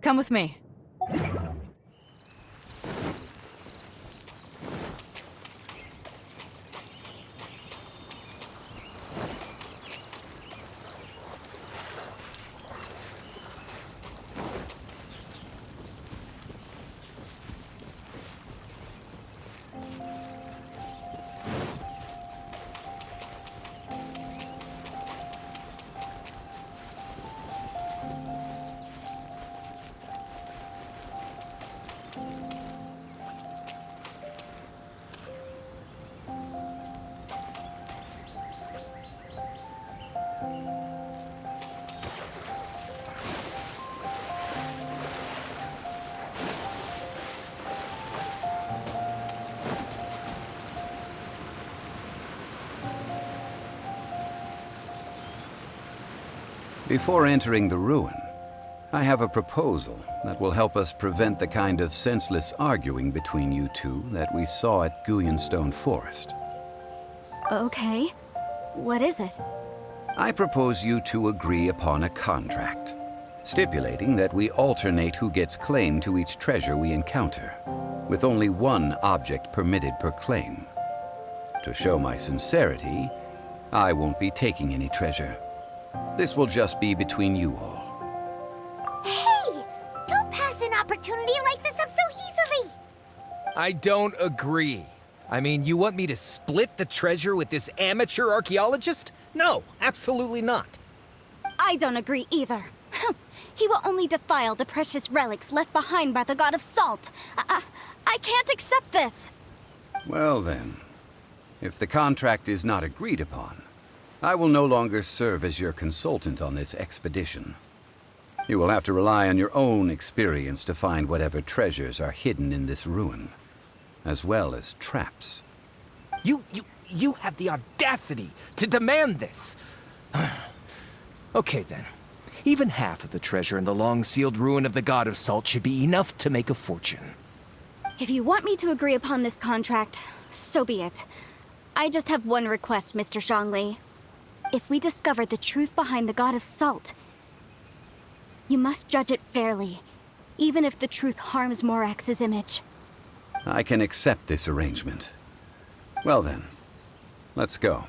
Come with me. Before entering the ruin, I have a proposal that will help us prevent the kind of senseless arguing between you two that we saw at Guyenstone Forest. Okay. What is it? I propose you two agree upon a contract, stipulating that we alternate who gets claim to each treasure we encounter, with only one object permitted per claim. To show my sincerity, I won't be taking any treasure. This will just be between you all. Hey! Don't pass an opportunity like this up so easily! I don't agree. I mean, you want me to split the treasure with this amateur archaeologist? No, absolutely not. I don't agree either. He will only defile the precious relics left behind by the god of salt. I can't accept this. Well then, if the contract is not agreed upon, I will no longer serve as your consultant on this expedition. You will have to rely on your own experience to find whatever treasures are hidden in this ruin, as well as traps. You have the audacity to demand this. Okay then. Even half of the treasure in the long-sealed ruin of the God of Salt should be enough to make a fortune. If you want me to agree upon this contract, so be it. I just have one request, Mr. Zhongli. If we discover the truth behind the God of Salt, you must judge it fairly, even if the truth harms Morax's image. I can accept this arrangement. Well then, let's go.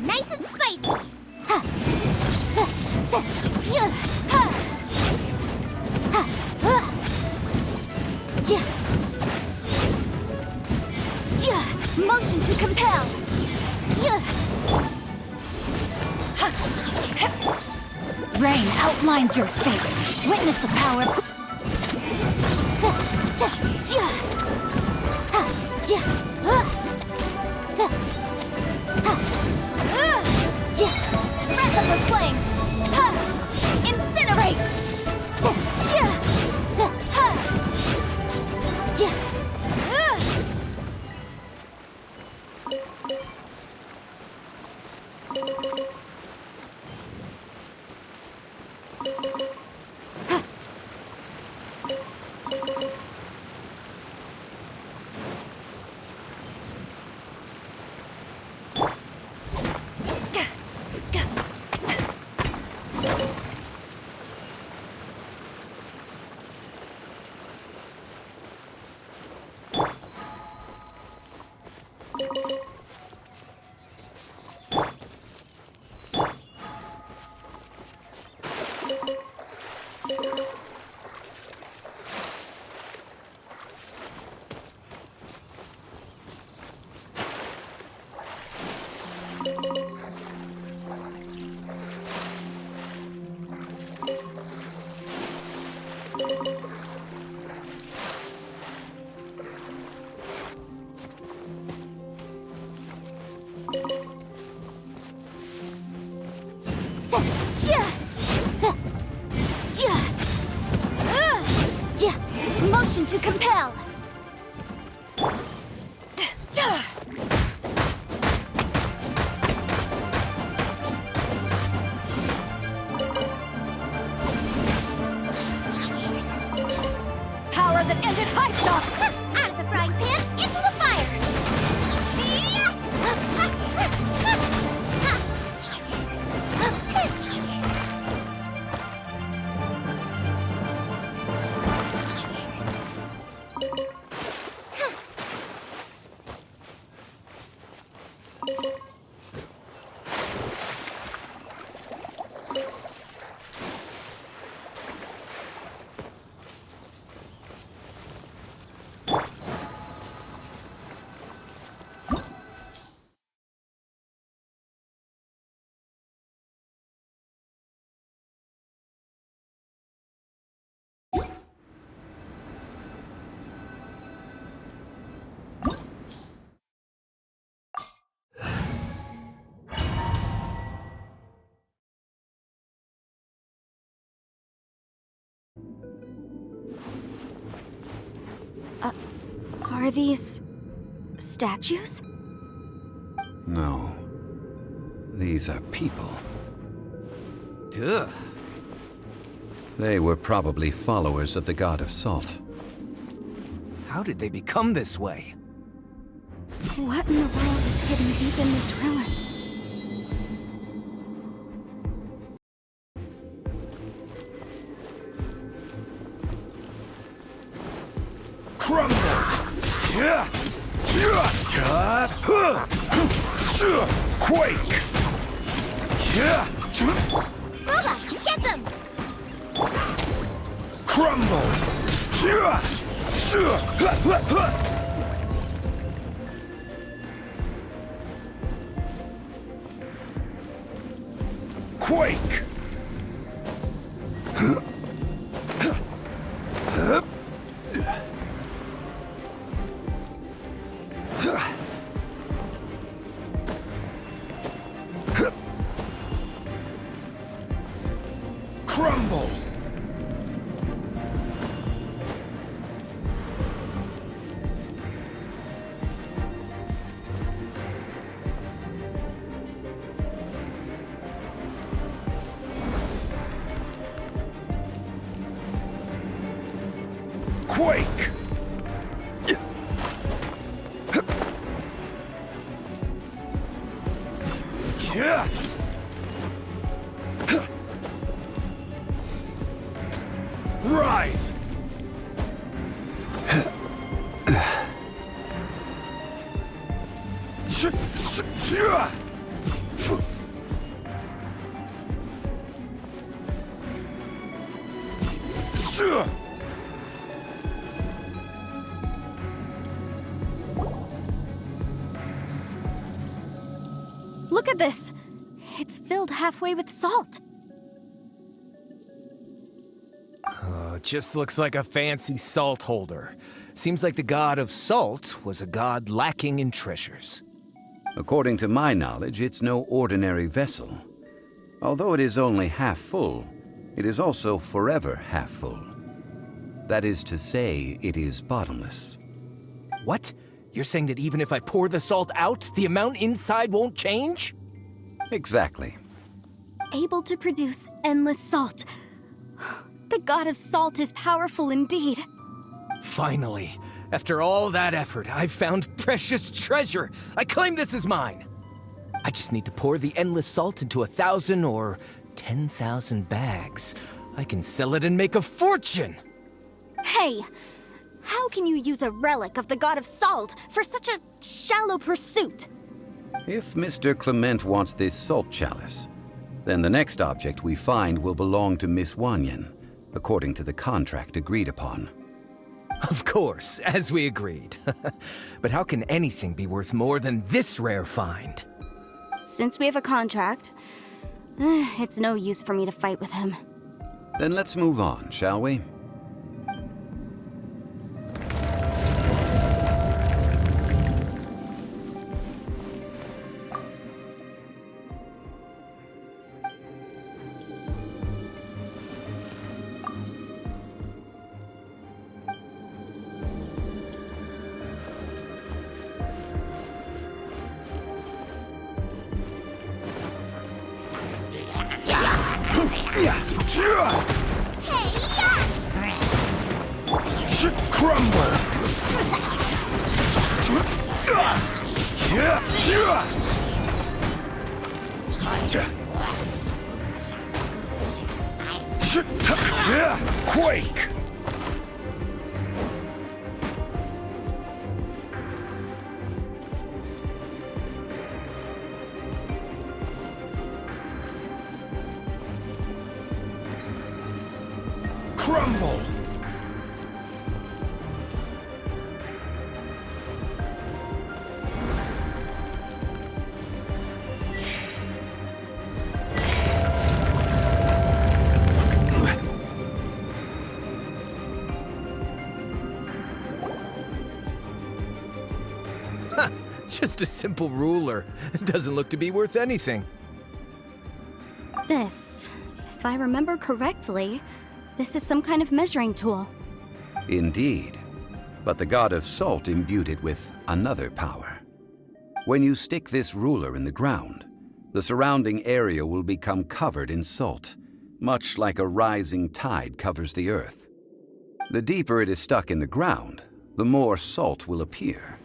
Nice and spicy! Motion to compel! Rain outlines your fate. Witness the power of... Breath of the flame! Incinerate! to compel! Power that ended high stop! Out of the frying pan, into the fire! Are these... statues? No. These are people. Duh. They were probably followers of the god of salt. How did they become this way? What in the world is hidden deep in this ruin? Quake! Bubba, get them! Crumble! Quake! Crumble! Quake! Yeah! Rise! Look at this! It's filled halfway with salt. It just looks like a fancy salt holder. Seems like the god of salt was a god lacking in treasures. According to my knowledge, it's no ordinary vessel. Although it is only half full, it is also forever half full. That is to say, it is bottomless. What? You're saying that even if I pour the salt out, the amount inside won't change? Exactly. Able to produce endless salt. The god of salt is powerful indeed. Finally, after all that effort, I've found precious treasure. I claim this as mine. I just need to pour the endless salt into 1,000 or 10,000 bags. I can sell it and make a fortune. Hey, how can you use a relic of the god of salt for such a shallow pursuit? If Mr. Clement wants this salt chalice, then the next object we find will belong to Miss Wanyan, according to the contract agreed upon. Of course, as we agreed. But how can anything be worth more than this rare find? Since we have a contract, it's no use for me to fight with him. Then let's move on, shall we? Crumble! Quake! Crumble! Just a simple ruler. It doesn't look to be worth anything. This, if I remember correctly, this is some kind of measuring tool. Indeed. But the god of salt imbued it with another power. When you stick this ruler in the ground, the surrounding area will become covered in salt, much like a rising tide covers the earth. The deeper it is stuck in the ground, the more salt will appear.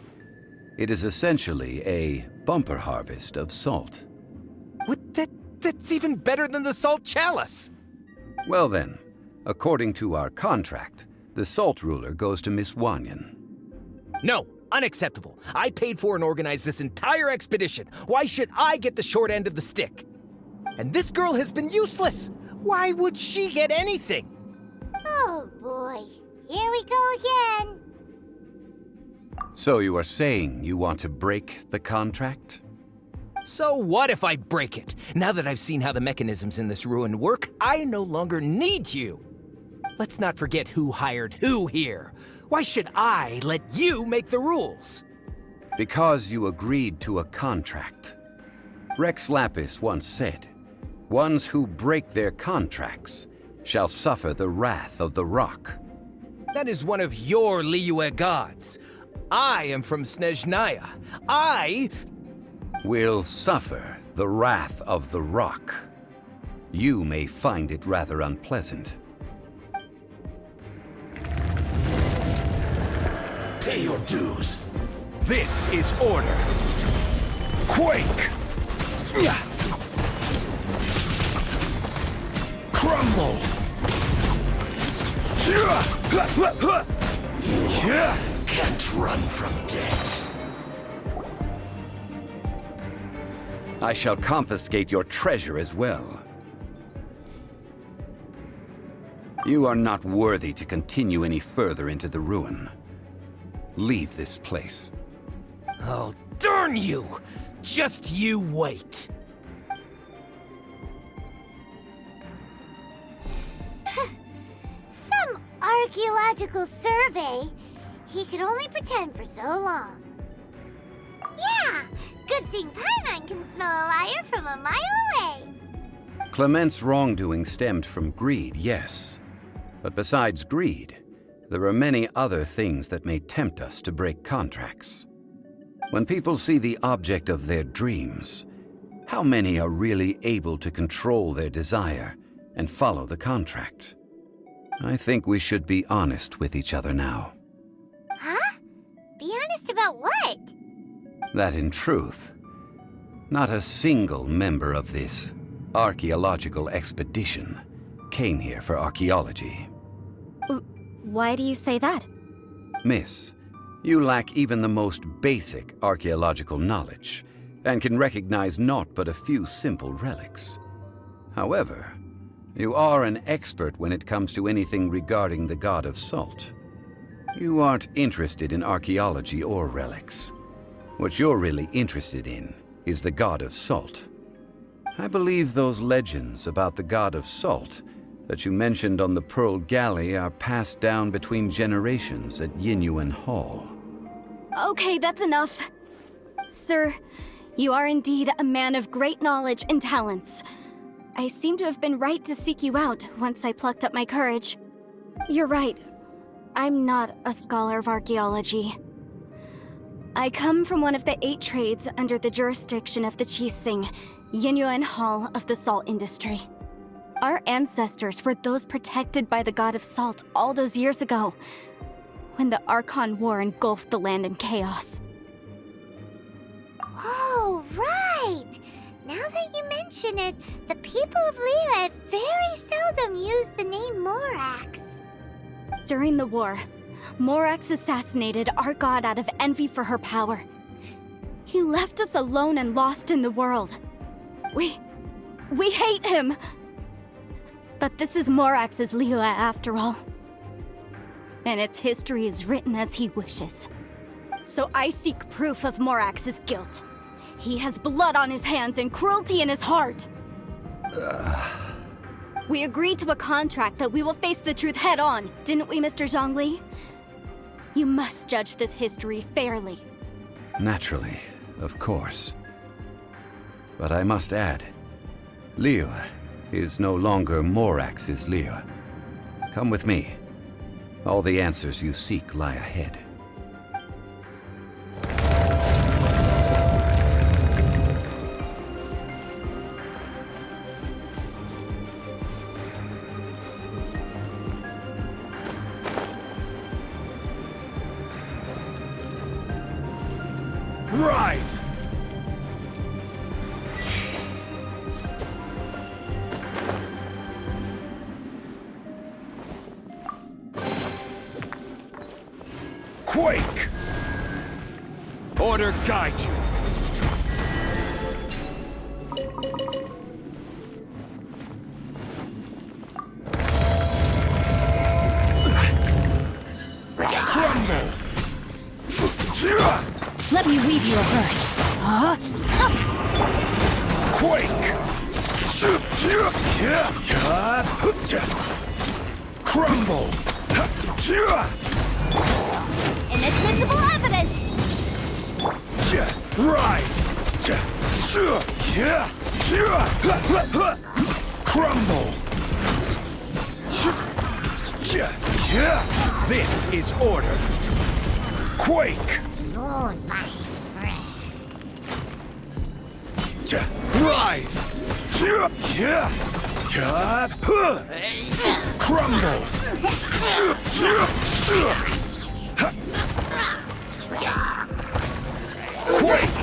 It is essentially a bumper harvest of salt. What? That's even better than the salt chalice! Well then, according to our contract, the salt ruler goes to Miss Wanyan. No, unacceptable. I paid for and organized this entire expedition. Why should I get the short end of the stick? And this girl has been useless. Why would she get anything? Oh boy, here we go again. So you are saying you want to break the contract? So what if I break it? Now that I've seen how the mechanisms in this ruin work, I no longer need you. Let's not forget who hired who here. Why should I let you make the rules? Because you agreed to a contract. Rex Lapis once said, "Ones who break their contracts shall suffer the wrath of the rock." That is one of your Liyue gods. I am from Snezhnaya. I Will suffer the wrath of the rock. You may find it rather unpleasant. Pay your dues. This is order. Quake! Crumble! You can't run from death. I shall confiscate your treasure as well. You are not worthy to continue any further into the ruin. Leave this place. Oh, darn you! Just you wait. Some archaeological survey. He could only pretend for so long. Yeah, good thing Paimon can smell a liar from a mile away. Clement's wrongdoing stemmed from greed, yes. But besides greed, there are many other things that may tempt us to break contracts. When people see the object of their dreams, how many are really able to control their desire and follow the contract? I think we should be honest with each other now. Huh? Be honest about what? That in truth, not a single member of this archaeological expedition came here for archaeology. Why do you say that? Miss, you lack even the most basic archaeological knowledge and can recognize naught but a few simple relics. However, you are an expert when it comes to anything regarding the god of salt. You aren't interested in archaeology or relics. What you're really interested in is the god of salt. I believe those legends about the god of salt that you mentioned on the Pearl Galley are passed down between generations at Yinyuan Hall. Okay, that's enough. Sir, you are indeed a man of great knowledge and talents. I seem to have been right to seek you out once I plucked up my courage. You're right. I'm not a scholar of archaeology. I come from one of the 8 trades under the jurisdiction of the Qixing, Yinyuan Hall of the salt industry. Our ancestors were those protected by the God of Salt all those years ago, when the Archon War engulfed the land in chaos. Oh, right! Now that you mention it, the people of Leah very seldom use the name Morax. During the war, Morax assassinated our god out of envy for her power. He left us alone and lost in the world. We hate him! But this is Morax's Leah after all. And its history is written as he wishes. So I seek proof of Morax's guilt. He has blood on his hands and cruelty in his heart. We agreed to a contract that we will face the truth head on, didn't we, Mr. Zhongli? You must judge this history fairly. Naturally, of course. But I must add, Leah is no longer Morax's Leah. Come with me. All the answers you seek lie ahead. Rise! Quake! Order guide you. Crumble! Let me weave you a verse. Huh? Quake! Crumble! Inadmissible evidence! Rise! Crumble! This is order. Quake! Rise! Crumble! Quake!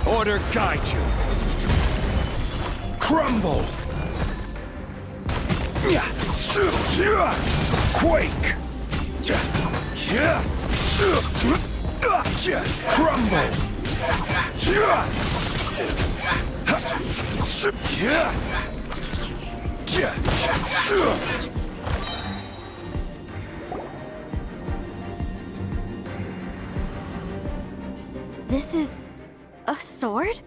Order guide you. Crumble! Quake! Crumble! This is a sword?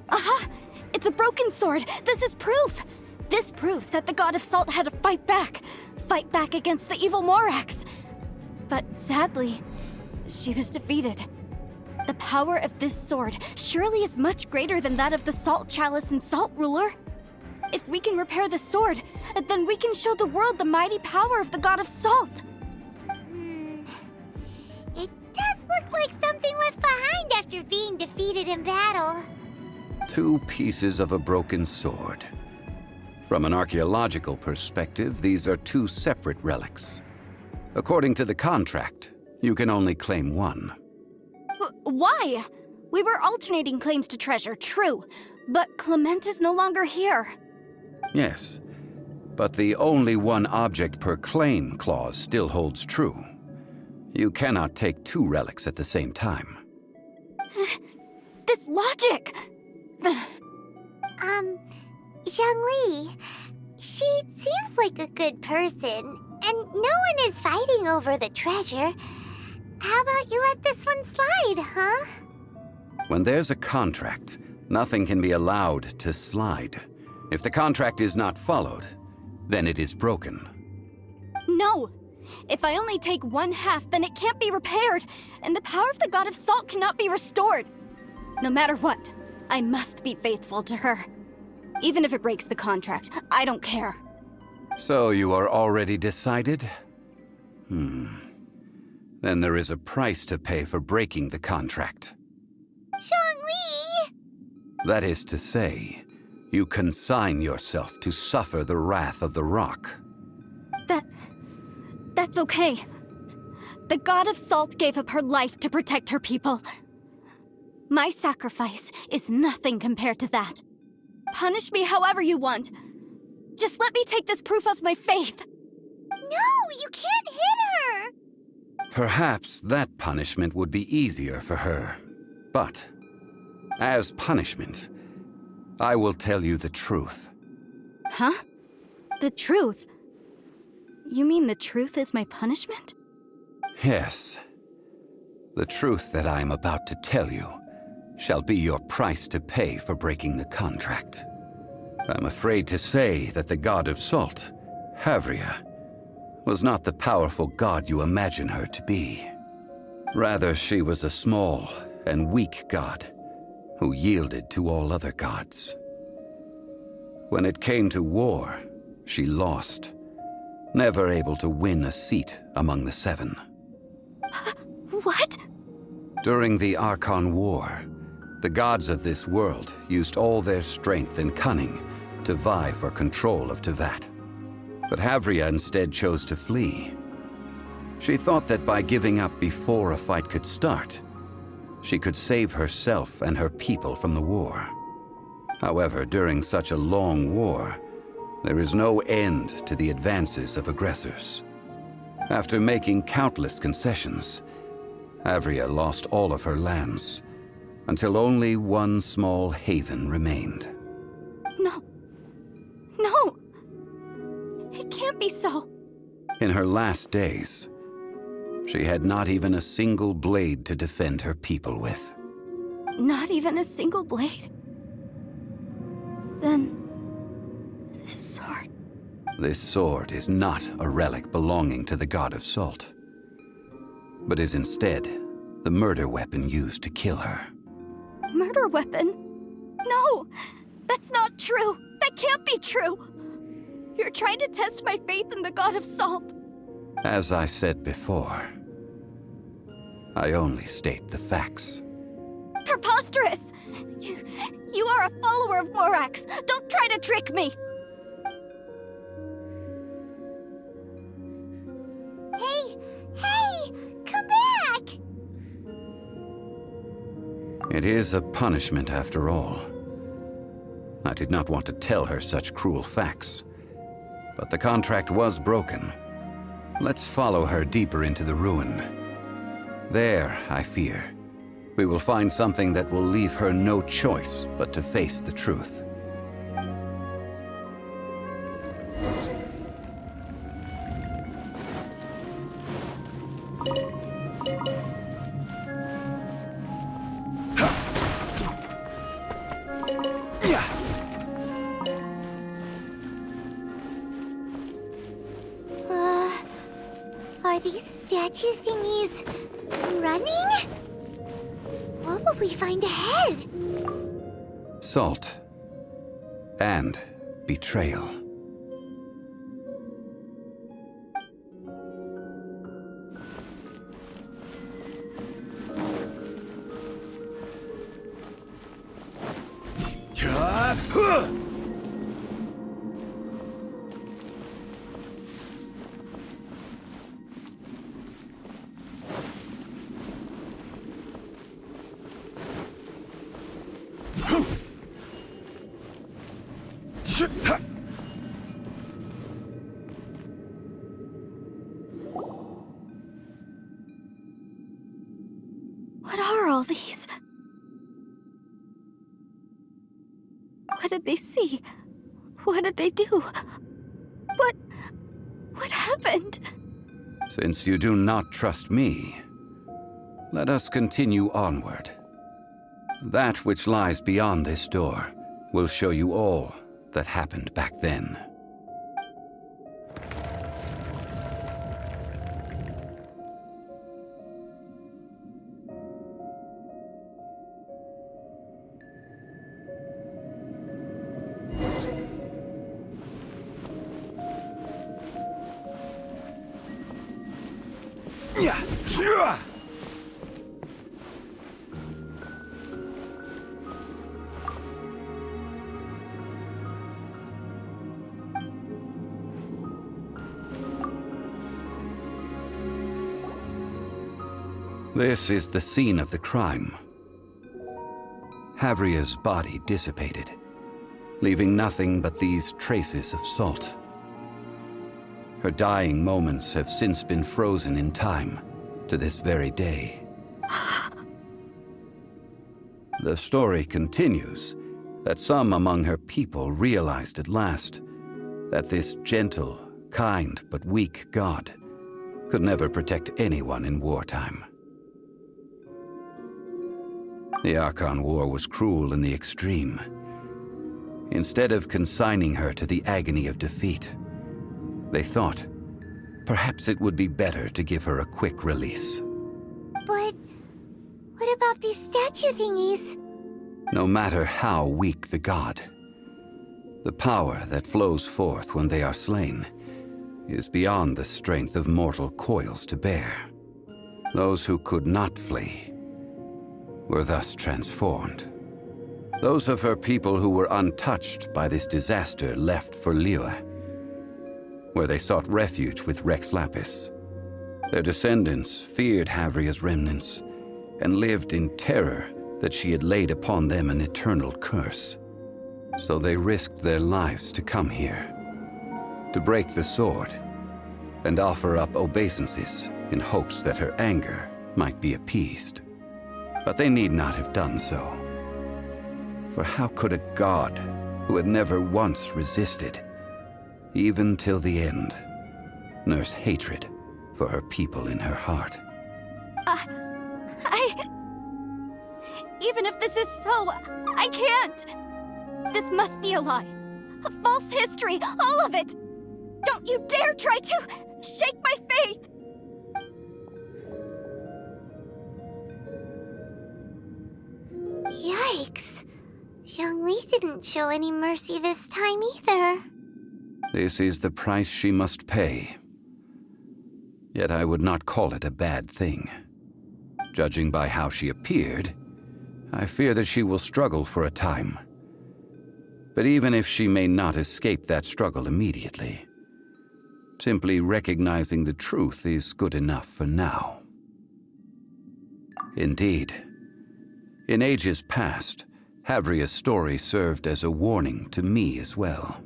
Aha! It's a broken sword! This is proof! This proves that the God of Salt had to fight back against the evil Morax. But sadly, she was defeated. The power of this sword surely is much greater than that of the Salt Chalice and Salt Ruler. If we can repair the sword, then we can show the world the mighty power of the God of Salt. It does look like something left behind after being defeated in battle. 2 pieces of a broken sword. From an archaeological perspective, these are 2 separate relics. According to the contract, you can only claim one. Why? We were alternating claims to treasure, true, but Clement is no longer here. Yes, but the only one object per claim clause still holds true. You cannot take 2 relics at the same time. This logic! Zhongli, she seems like a good person, and no one is fighting over the treasure. How about you let this one slide, huh? When there's a contract, nothing can be allowed to slide. If the contract is not followed, then it is broken. No! If I only take 1/2, then it can't be repaired, and the power of the God of Salt cannot be restored. No matter what, I must be faithful to her. Even if it breaks the contract, I don't care. So you are already decided? Then there is a price to pay for breaking the contract. That is to say, you consign yourself to suffer the wrath of the rock. That's okay. The God of Salt gave up her life to protect her people. My sacrifice is nothing compared to that. Punish me however you want. Just let me take this proof of my faith. No, you can't hit her! Perhaps that punishment would be easier for her. But, as punishment, I will tell you the truth. Huh? The truth? You mean the truth is my punishment? Yes. The truth that I am about to tell you shall be your price to pay for breaking the contract. I'm afraid to say that the God of Salt, Havria, was not the powerful god you imagine her to be. Rather, she was a small and weak god who yielded to all other gods. When it came to war, she lost, never able to win a seat among the seven. What? During the Archon War, the gods of this world used all their strength and cunning to vie for control of Tevat. But Havria instead chose to flee. She thought that by giving up before a fight could start, she could save herself and her people from the war. However, during such a long war, there is no end to the advances of aggressors. After making countless concessions, Havria lost all of her lands, until only one small haven remained. No. No! It can't be so. In her last days, she had not even a single blade to defend her people with. Not even a single blade? Then... this sword... This sword is not a relic belonging to the God of Salt, but is instead the murder weapon used to kill her. Murder weapon? No! That's not true! That can't be true! You're trying to test my faith in the God of Salt. As I said before, I only state the facts. Preposterous! You are a follower of Morax! Don't try to trick me! Hey! Come back! It is a punishment after all. I did not want to tell her such cruel facts, but the contract was broken. Let's follow her deeper into the ruin. There, I fear, we will find something that will leave her no choice but to face the truth. Are these statue thingies running? What will we find ahead? Salt and betrayal. What are all these? What did they see? What did they do? What happened? Since you do not trust me, let us continue onward. That which lies beyond this door will show you all that happened back then. This is the scene of the crime. Havria's body dissipated, leaving nothing but these traces of salt. Her dying moments have since been frozen in time to this very day. The story continues that some among her people realized at last that this gentle, kind, but weak god could never protect anyone in wartime. The Archon War was cruel in the extreme. Instead of consigning her to the agony of defeat, they thought perhaps it would be better to give her a quick release. But what about these statue thingies? No matter how weak the god, the power that flows forth when they are slain is beyond the strength of mortal coils to bear. Those who could not flee were thus transformed. Those of her people who were untouched by this disaster left for Liyue, where they sought refuge with Rex Lapis. Their descendants feared Havria's remnants and lived in terror that she had laid upon them an eternal curse. So they risked their lives to come here, to break the sword, and offer up obeisances in hopes that her anger might be appeased. But they need not have done so. For how could a god who had never once resisted, even till the end, nurse hatred for her people in her heart? Even if this is so, I can't! This must be a lie. A false history, all of it! Don't you dare try to shake my faith! Yikes. Zhongli didn't show any mercy this time either. This is the price she must pay. Yet I would not call it a bad thing. Judging by how she appeared, I fear that she will struggle for a time. But even if she may not escape that struggle immediately, simply recognizing the truth is good enough for now. Indeed, in ages past, Havria's story served as a warning to me as well.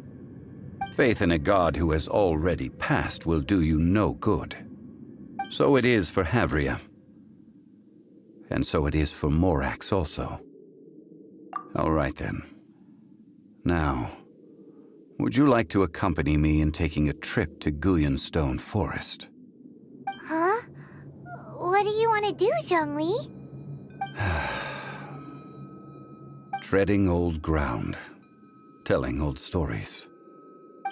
Faith in a god who has already passed will do you no good. So it is for Havria. And so it is for Morax also. All right then. Now, would you like to accompany me in taking a trip to Guyonstone Forest? Huh? What do you want to do, Zhongli? Treading old ground, telling old stories.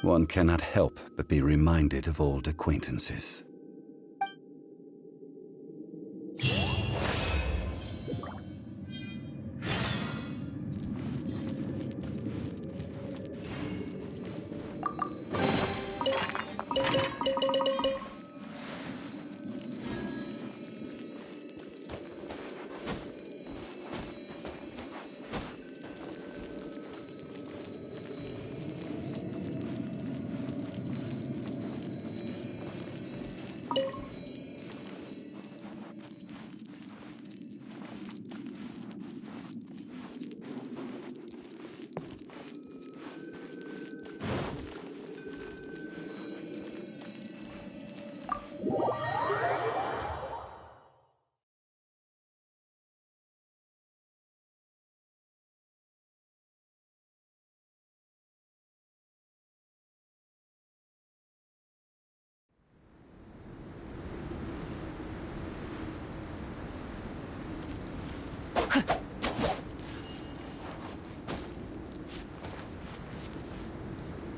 One cannot help but be reminded of old acquaintances.